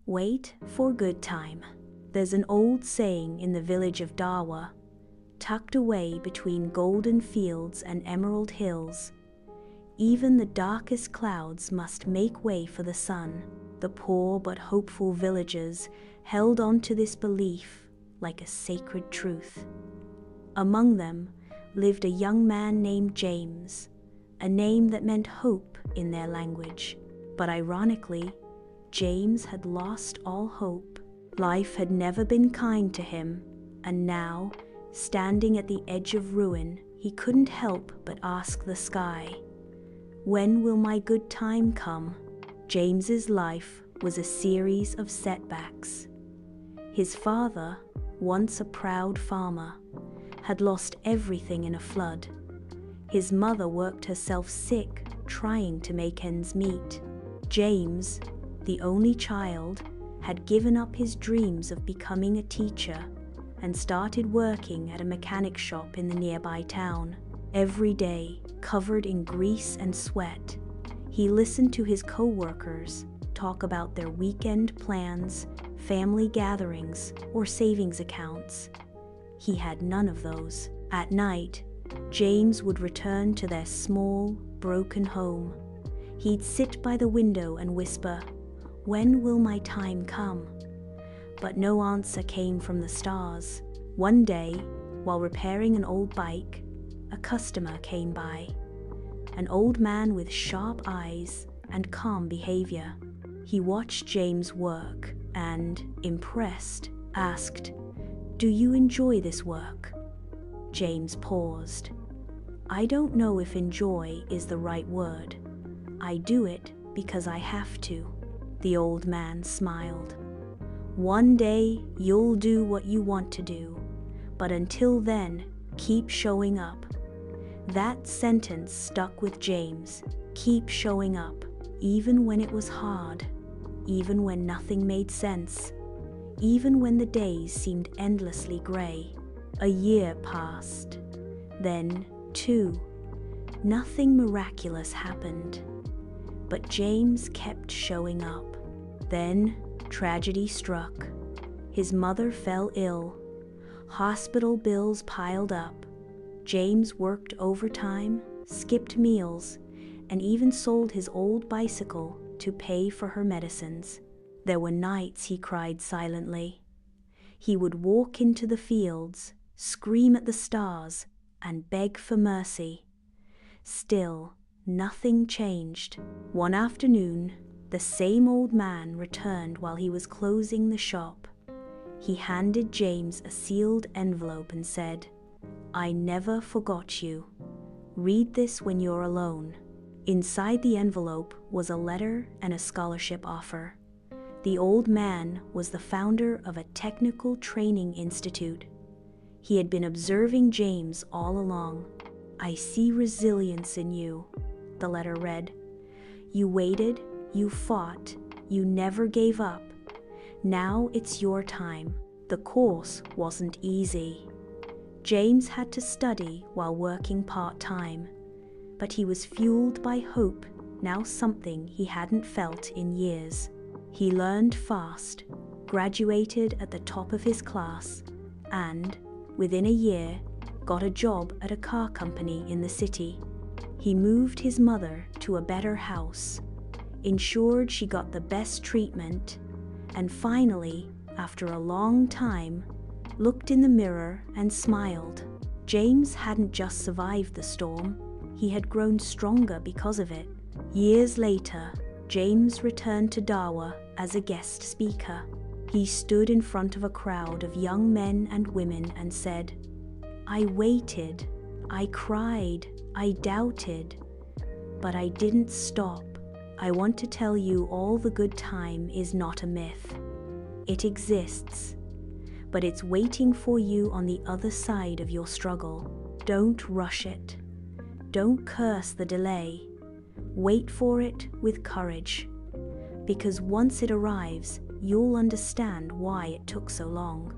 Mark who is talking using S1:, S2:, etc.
S1: Wait for good time. There's an old saying in the village of Dawa, tucked away between golden fields and emerald hills. Even the darkest clouds must make way for the sun. The poor but hopeful villagers held on to this belief like a sacred truth. Among them lived a young man named James, a name that meant hope in their language. But ironically, James had lost all hope. Life had never been kind to him, and now, standing at the edge of ruin, he couldn't help but ask the sky, "When will my good time come?" James's life was a series of setbacks. His father, once a proud farmer, had lost everything in a flood. His mother worked herself sick trying to make ends meet. James, the only child, had given up his dreams of becoming a teacher and started working at a mechanic shop in the nearby town. Every day, covered in grease and sweat, he listened to his co-workers talk about their weekend plans, family gatherings, or savings accounts. He had none of those. At night, James would return to their small, broken home. He'd sit by the window and whisper, "When will my time come?" But no answer came from the stars. One day, while repairing an old bike, a customer came by. An old man with sharp eyes and calm behavior. He watched James work and, impressed, asked, "Do you enjoy this work?" James paused. "I don't know if enjoy is the right word. I do it because I have to." The old man smiled. "One day you'll do what you want to do, but until then, keep showing up." That sentence stuck with James. Keep showing up, even when it was hard, even when nothing made sense, even when the days seemed endlessly gray. A year passed. Then, two. Nothing miraculous happened. But James kept showing up. Then, tragedy struck. His mother fell ill. Hospital bills piled up. James worked overtime, skipped meals, and even sold his old bicycle to pay for her medicines. There were nights he cried silently. He would walk into the fields, scream at the stars, and beg for mercy. Still, nothing changed. One afternoon, the same old man returned while he was closing the shop. He handed James a sealed envelope and said, "I never forgot you. Read this when you're alone." Inside the envelope was a letter and a scholarship offer. The old man was the founder of a technical training institute. He had been observing James all along. "I see resilience in you," the letter read. "You waited, you fought, you never gave up. Now it's your time." The course wasn't easy. James had to study while working part-time, but he was fueled by hope, now something he hadn't felt in years. He learned fast, graduated at the top of his class, and, within a year, got a job at a car company in the city. He moved his mother to a better house, ensured she got the best treatment, and finally, after a long time, looked in the mirror and smiled. James hadn't just survived the storm, he had grown stronger because of it. Years later, James returned to Dawa as a guest speaker. He stood in front of a crowd of young men and women and said, "I waited, I cried, I doubted, but I didn't stop. I want to tell you all the good time is not a myth. It exists, but it's waiting for you on the other side of your struggle. Don't rush it. Don't curse the delay. Wait for it with courage, because once it arrives, you'll understand why it took so long."